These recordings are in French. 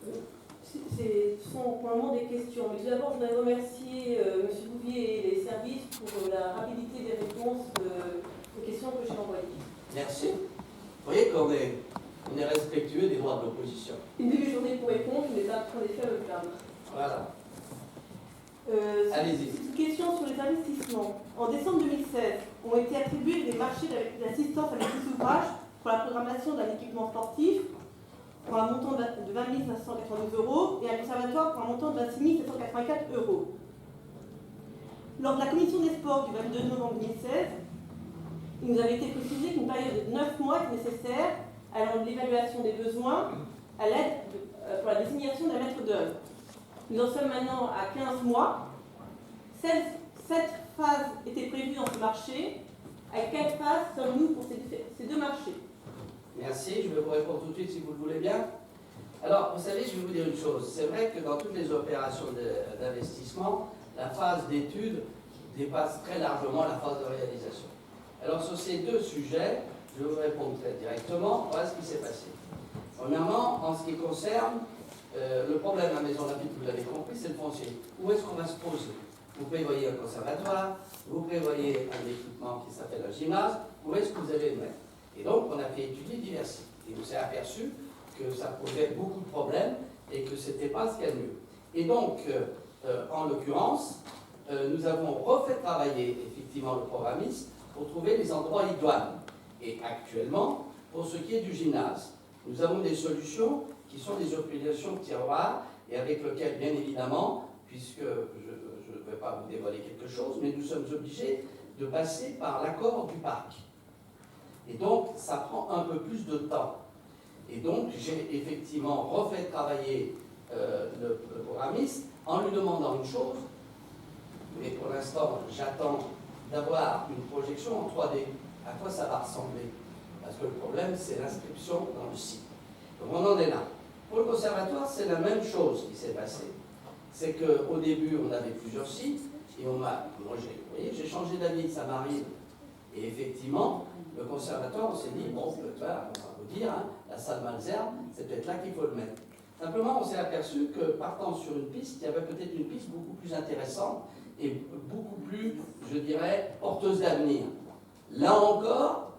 Ce sont pour le moment des questions. Mais tout d'abord, je voudrais remercier M. Bouvier et les services pour la rapidité des réponses aux questions que j'ai envoyées. Merci. Vous voyez qu'on est respectueux des droits de l'opposition. Une demi-journée pour répondre, je n'ai pas en effet à me plaindre. Voilà. Allez-y. Une question sur les investissements. En décembre 2016, ont été attribués des marchés d'assistance à maîtrise d'ouvrage pour la programmation d'un équipement sportif pour un montant de 20 592 € et un conservatoire pour un montant de 26 784 €. Lors de la commission des sports du 22 novembre 2016, il nous avait été précisé qu'une période de 9 mois est nécessaire allant de l'évaluation des besoins à l'aide pour la désignation d'un maître d'œuvre. Nous en sommes maintenant à 15 mois. 7 phases étaient prévues dans ce marché. À quelle phase sommes-nous pour ces deux marchés? Merci, je vais vous répondre tout de suite si vous le voulez bien. Alors, vous savez, je vais vous dire une chose. C'est vrai que dans toutes les opérations d'investissement, la phase d'étude dépasse très largement la phase de réalisation. Alors, sur ces deux sujets, je vais vous répondre très directement. Voilà ce qui s'est passé. Premièrement, en ce qui concerne le problème à Maison Lafitte, vous l'avez compris, c'est le foncier. Où est-ce qu'on va se poser? Vous prévoyez un conservatoire, vous prévoyez un équipement qui s'appelle un gymnase, où est-ce que vous allez le mettre? Et donc, on a fait étudier divers sites. Et on s'est aperçu que ça posait beaucoup de problèmes et que ce n'était pas ce qu'il y a de mieux. Et donc, en l'occurrence, nous avons refait travailler effectivement le programmiste pour trouver les endroits idoines. Et actuellement, pour ce qui est du gymnase, nous avons des solutions qui sont des obligations de tiroir et avec lesquelles, bien évidemment, puisque je ne vais pas vous dévoiler quelque chose, mais nous sommes obligés de passer par l'accord du parc. Et donc, ça prend un peu plus de temps. Et donc, j'ai effectivement refait travailler le programmiste en lui demandant une chose, mais pour l'instant, j'attends d'avoir une projection en 3D. À quoi ça va ressembler? Parce que le problème, c'est l'inscription dans le site. Donc, on en est là. Pour le conservatoire, c'est la même chose qui s'est passée. C'est qu'au début, on avait plusieurs sites, et j'ai changé d'avis, ça m'arrive. Et effectivement, le conservatoire, on s'est dit, bon, on va vous dire, hein, la salle Malesherbes, c'est peut-être là qu'il faut le mettre. Simplement, on s'est aperçu que partant sur une piste, il y avait peut-être une piste beaucoup plus intéressante et beaucoup plus, je dirais, porteuse d'avenir. Là encore,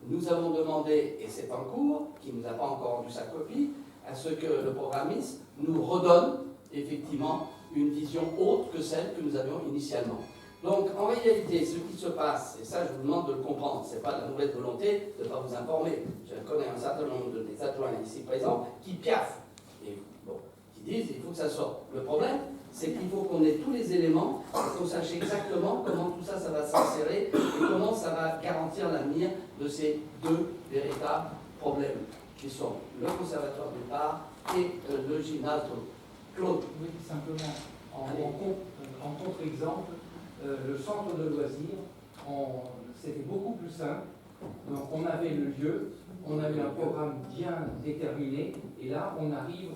nous avons demandé, et c'est en cours, qui ne nous a pas encore rendu sa copie, à ce que le programmiste nous redonne effectivement une vision autre que celle que nous avions initialement. Donc, en réalité, ce qui se passe, et ça, je vous demande de le comprendre, ce n'est pas de la mauvaise volonté de ne pas vous informer. Je connais un certain nombre des adjoints ici présents qui piaffent, et bon, qui disent il faut que ça sorte. Le problème, c'est qu'il faut qu'on ait tous les éléments, qu'on sache exactement comment tout ça, ça va s'insérer, et comment ça va garantir l'avenir de ces deux véritables problèmes, qui sont le conservatoire d'une part et le gymnase de l'autre. Claude. Oui, simplement, en contre-exemple, le centre de loisirs, c'était beaucoup plus simple. Donc on avait le lieu, on avait un programme bien déterminé, et là on arrive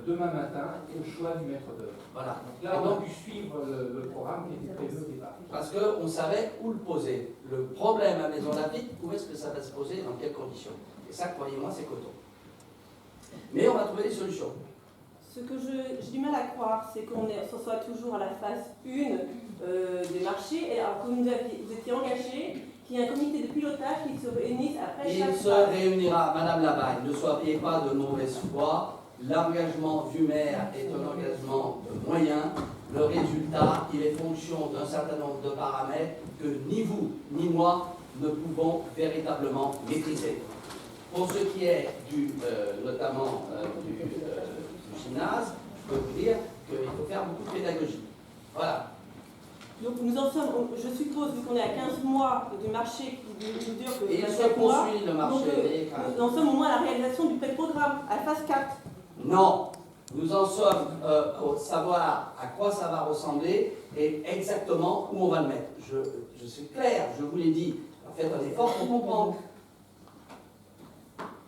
demain matin au choix du maître d'œuvre. Voilà. Donc là on a pu suivre le programme qui était prévu au départ. Parce qu'on savait où le poser. Le problème à Maison Lafitte, où est-ce que ça va se poser, dans quelles conditions. Et ça, croyez-moi, c'est coton. Mais on va trouver des solutions. Ce que j'ai du mal à croire, c'est qu'on soit toujours à la phase 1 des marchés, et alors que vous étiez engagé qu'il y ait un comité de pilotage qui se réunisse après chaque phase. Il se réunira, Madame Labaye, ne soyez pas de mauvaise foi. L'engagement du maire est un engagement de moyens. Le résultat, il est fonction d'un certain nombre de paramètres que ni vous, ni moi ne pouvons véritablement maîtriser. Pour ce qui est notamment du gymnase, je peux vous dire qu'il faut faire beaucoup de pédagogie. Voilà. Donc nous en sommes, je suppose, vu qu'on est à 15 mois du marché qui ne dure que Et il se 27 mois, poursuit le marché. donc, nous en sommes au moins à la réalisation du pré-programme, à la phase 4. Non, nous en sommes au savoir à quoi ça va ressembler et exactement où on va le mettre. Je suis clair, je vous l'ai dit. Faites un effort pour comprendre.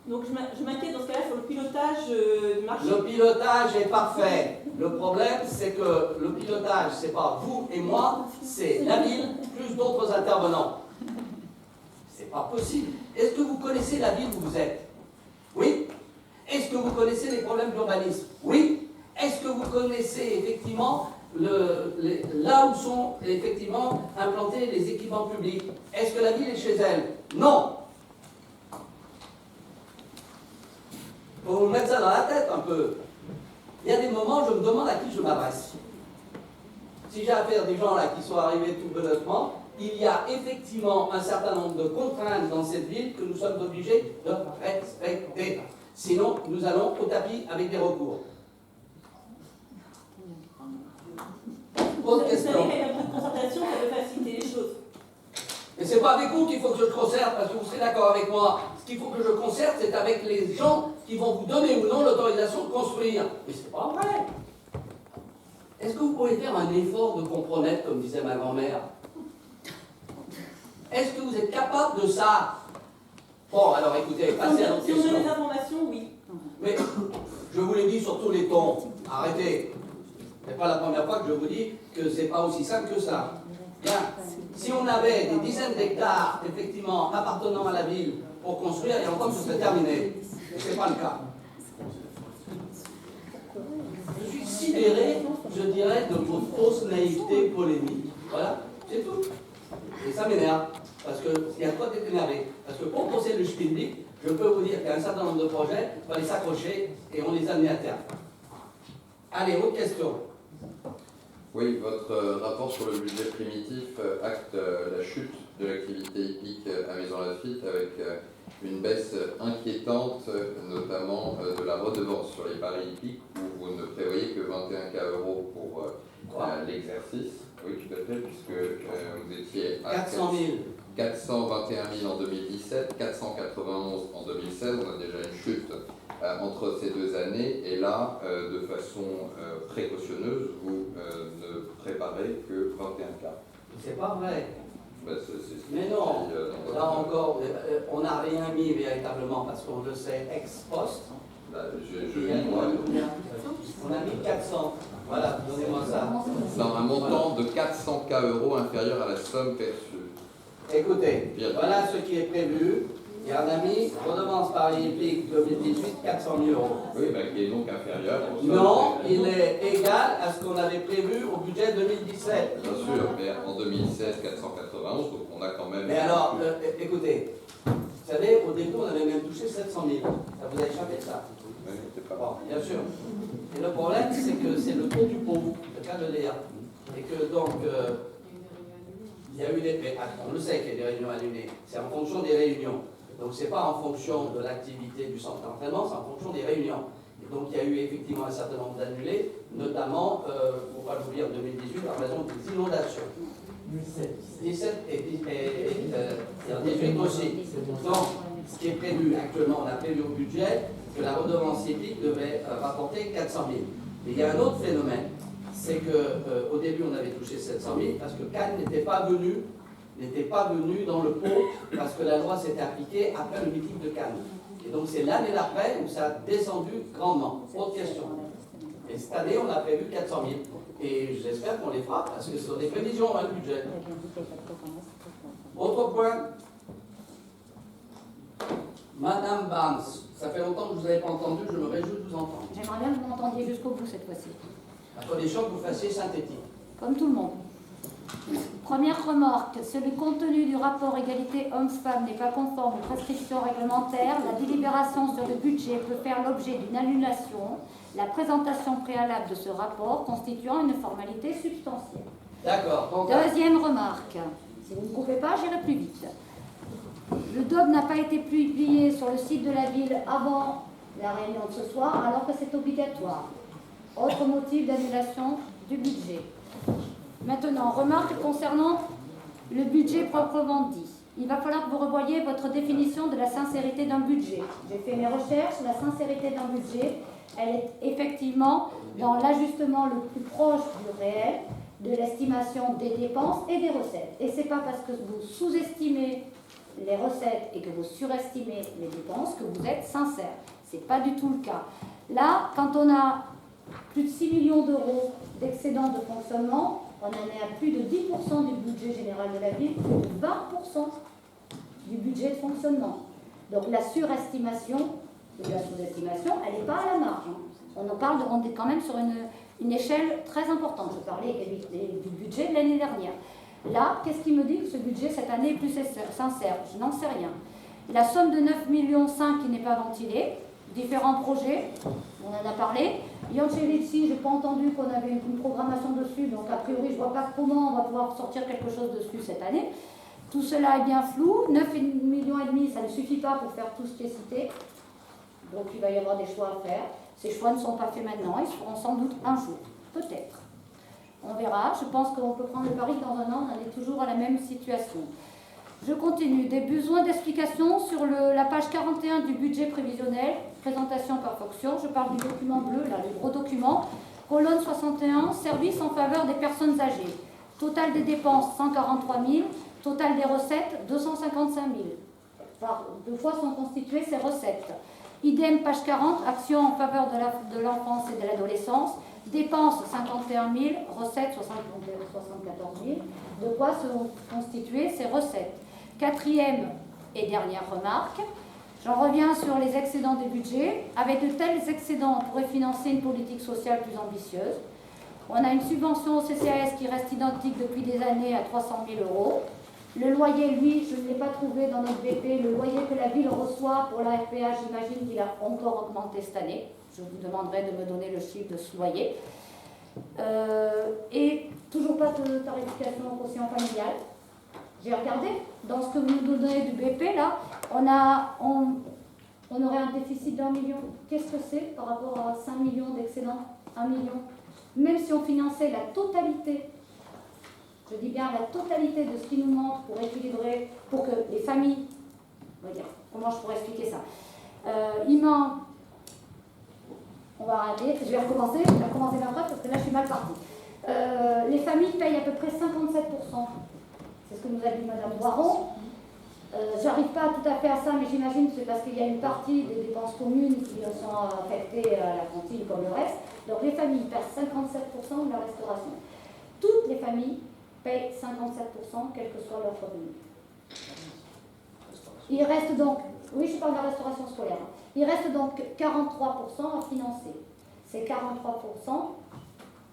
Donc je m'inquiète dans ce cas-là sur le pilotage du marché. Le pilotage est parfait. Le problème, c'est que le pilotage, c'est pas vous et moi, c'est la ville plus d'autres intervenants. C'est pas possible. Est-ce que vous connaissez la ville où vous êtes? Oui? Est-ce que vous connaissez les problèmes d'urbanisme? Oui. Est-ce que vous connaissez effectivement là où sont effectivement implantés les équipements publics? Est-ce que la ville est chez elle? Non. Il faut vous mettre ça dans la tête un peu. Il y a des moments où je me demande à qui je m'adresse. Si j'ai affaire à des gens là qui sont arrivés tout belottement, il y a effectivement un certain nombre de contraintes dans cette ville que nous sommes obligés de respecter. Sinon, nous allons au tapis avec des recours. Autre Vous question. savez qu'avec un peu de concertation, ça peut faciliter les choses. Mais c'est pas avec vous qu'il faut que je concerte, parce que vous serez d'accord avec moi. Ce qu'il faut que je concerte, c'est avec les gens qui vont vous donner ou non l'autorisation de construire. Mais c'est pas vrai. Est-ce que vous pouvez faire un effort de comprenette, comme disait ma grand-mère? Est-ce que vous êtes capable de ça? Bon, alors écoutez, passez à l'autre Si on donne question. des informations, oui. Mais je vous l'ai dit sur tous les tons. Arrêtez. C'est pas la première fois que je vous dis que c'est pas aussi simple que ça. Bien. Si on avait des dizaines d'hectares, effectivement, appartenant à la ville pour construire, il y a longtemps que ce serait terminé. Mais ce n'est pas le cas. Je suis sidéré, je dirais, de votre fausse naïveté polémique. Voilà, c'est tout. Et ça m'énerve, parce qu'il y a quoi d'être énervé. Parce que pour poser le Spindic, je peux vous dire qu'il y a un certain nombre de projets, il fallait s'accrocher et on les a mis à terme. Allez, autre question. Oui, votre rapport sur le budget primitif acte la chute de l'activité hippique à Maisons-Laffitte avec une baisse inquiétante, notamment de la redevance sur les paris hippiques, où vous ne prévoyez que 21 € pour l'exercice. Oui, tout à fait, puisque vous étiez à 400 000. 421 000 en 2017, 491 en 2016, on a déjà une chute entre ces 2 années, et là, de façon précautionneuse, vous ne préparez que 21 cas. C'est pas vrai. Ben, c'est ce qui Mais est non, dit, là encore, on n'a rien mis véritablement parce qu'on le sait ex post. Là, je lis, moi, On a mis 400. Voilà, donnez-moi ça. dans un montant de 400 € inférieur à la somme perçue. Écoutez, voilà ce qui est prévu. Il y en a mis redevance par hippique 2018, 400 000 €. Oui, ben, qui est donc inférieur aux sommes Non, perçues. il est égal à ce qu'on avait prévu au budget 2017. Bien sûr, mais en 2016, 491, donc on a quand même... Mais alors, écoutez, vous savez, au début, on avait même touché 700 000. Ça vous a échappé, ça? Oui, c'est pas Bon, bien sûr. Et le problème, c'est que c'est le taux du pot, le cas de Léa. Et que donc, il y a eu des... On le sait qu'il y a des réunions annulées. C'est en fonction des réunions. Donc, ce n'est pas en fonction de l'activité du centre d'entraînement, c'est en fonction des réunions. Et donc, il y a eu effectivement un certain nombre d'annulés, notamment, pour pas vous dire 2018, en raison des inondations. 17 et 18 aussi. Donc, ce qui est prévu actuellement, on a prévu au budget que la redevance hippique devait rapporter 400 000. Mais il y a un autre phénomène, c'est qu'au début, on avait touché 700 000 parce que Cannes n'était pas venu dans le pot parce que la loi s'était appliquée après le meeting de Cannes. Et donc, c'est l'année d'après où ça a descendu grandement. Autre question. Et cette année, on a prévu 400 000. Et j'espère qu'on les fera parce que ce sont des prévisions, le budget. Autre point. Madame Barnes, ça fait longtemps que je ne vous avais pas entendu, je me réjouis de vous entendre. J'aimerais bien que vous m'entendiez jusqu'au bout cette fois-ci. À condition que vous fassiez synthétique. Comme tout le monde. Première remarque, si le contenu du rapport égalité hommes-femmes n'est pas conforme aux prescriptions réglementaires, la délibération sur le budget peut faire l'objet d'une annulation, la présentation préalable de ce rapport constituant une formalité substantielle. D'accord. Deuxième remarque, si vous ne pouvez pas, j'irai plus vite. Le DOB n'a pas été publié sur le site de la ville avant la réunion de ce soir, alors que c'est obligatoire. Autre motif d'annulation du budget. Maintenant, remarque concernant le budget proprement dit. Il va falloir que vous revoyiez votre définition de la sincérité d'un budget. J'ai fait mes recherches, la sincérité d'un budget, elle est effectivement dans l'ajustement le plus proche du réel, de l'estimation des dépenses et des recettes. Et ce n'est pas parce que vous sous-estimez les recettes et que vous surestimez les dépenses que vous êtes sincère. Ce n'est pas du tout le cas. Là, quand on a plus de 6 millions d'euros d'excédent de fonctionnement, on en est à plus de 10% du budget général de la ville, plus de 20% du budget de fonctionnement. Donc la surestimation de la sous-estimation, elle n'est pas à la marge. Hein. On est quand même sur une échelle très importante. Je parlais du budget de l'année dernière. Là, qu'est-ce qui me dit que ce budget cette année est plus sincère? Je n'en sais rien. La somme de 9,5 millions qui n'est pas ventilée, différents projets, on en a parlé. Yancelizzi, je n'ai pas entendu qu'on avait une programmation dessus, donc a priori, je ne vois pas comment on va pouvoir sortir quelque chose dessus cette année. Tout cela est bien flou. 9,5 millions, ça ne suffit pas pour faire tout ce qui est cité. Donc il va y avoir des choix à faire. Ces choix ne sont pas faits maintenant, ils se feront sans doute un jour, peut-être. On verra. Je pense qu'on peut prendre le pari que dans un an, on est toujours à la même situation. Je continue. Des besoins d'explication sur la page 41 du budget prévisionnel, présentation par fonction. Je parle du document bleu, là, le gros document. Colonne 61, services en faveur des personnes âgées. Total des dépenses, 143 000. Total des recettes, 255 000. Par deux fois sont constituées ces recettes. Idem, page 40, actions en faveur de l'enfance et de l'adolescence. Dépenses, 51 000. Recettes, 74 000. De quoi sont constituées ces recettes? Quatrième et dernière remarque. J'en reviens sur les excédents des budgets. Avec de tels excédents, on pourrait financer une politique sociale plus ambitieuse. On a une subvention au CCAS qui reste identique depuis des années à 300 000 €. Le loyer, lui, je ne l'ai pas trouvé dans notre BP. Le loyer que la ville reçoit pour la RPA, j'imagine qu'il a encore augmenté cette année. Je vous demanderai de me donner le chiffre de ce loyer. Et toujours pas de tarification au quotient familial. J'ai regardé, dans ce que vous nous donnez du BP, là, on aurait un déficit d'1 million. Qu'est-ce que c'est par rapport à 5 millions d'excédents? 1 million. Même si on finançait la totalité, je dis bien la totalité de ce qui nous manque pour équilibrer, pour que les familles, on va dire, comment je pourrais expliquer ça? On va arrêter, je vais recommencer ma phrase parce que là je suis mal partie. Les familles payent à peu près 57%. C'est ce que nous a dit Madame Boiron. J'arrive pas tout à fait à ça, mais j'imagine que c'est parce qu'il y a une partie des dépenses communes qui sont affectées à la cantine comme le reste. Donc les familles perdent 57% de la restauration. Toutes les familles payent 57%, quel que soit leur revenu. Il reste donc, oui je parle de la restauration scolaire, il reste donc 43% à financer. Ces 43%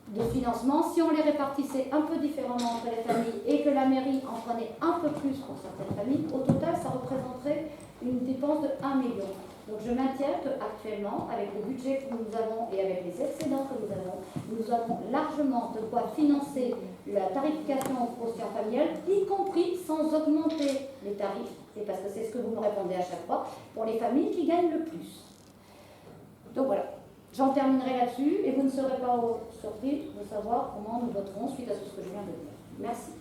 de financement, si on les répartissait un peu différemment entre les familles et que la mairie en prenait un peu plus pour certaines familles, au total ça représenterait une dépense de 1 million. Donc je maintiens qu'actuellement, avec le budget que nous avons et avec les excédents que nous avons largement de quoi financer la tarification au quotient familial, y compris sans augmenter les tarifs, et parce que c'est ce que vous me répondez à chaque fois, pour les familles qui gagnent le plus. Donc voilà, j'en terminerai là-dessus et vous ne serez pas surpris de savoir comment nous voterons suite à ce que je viens de dire. Merci.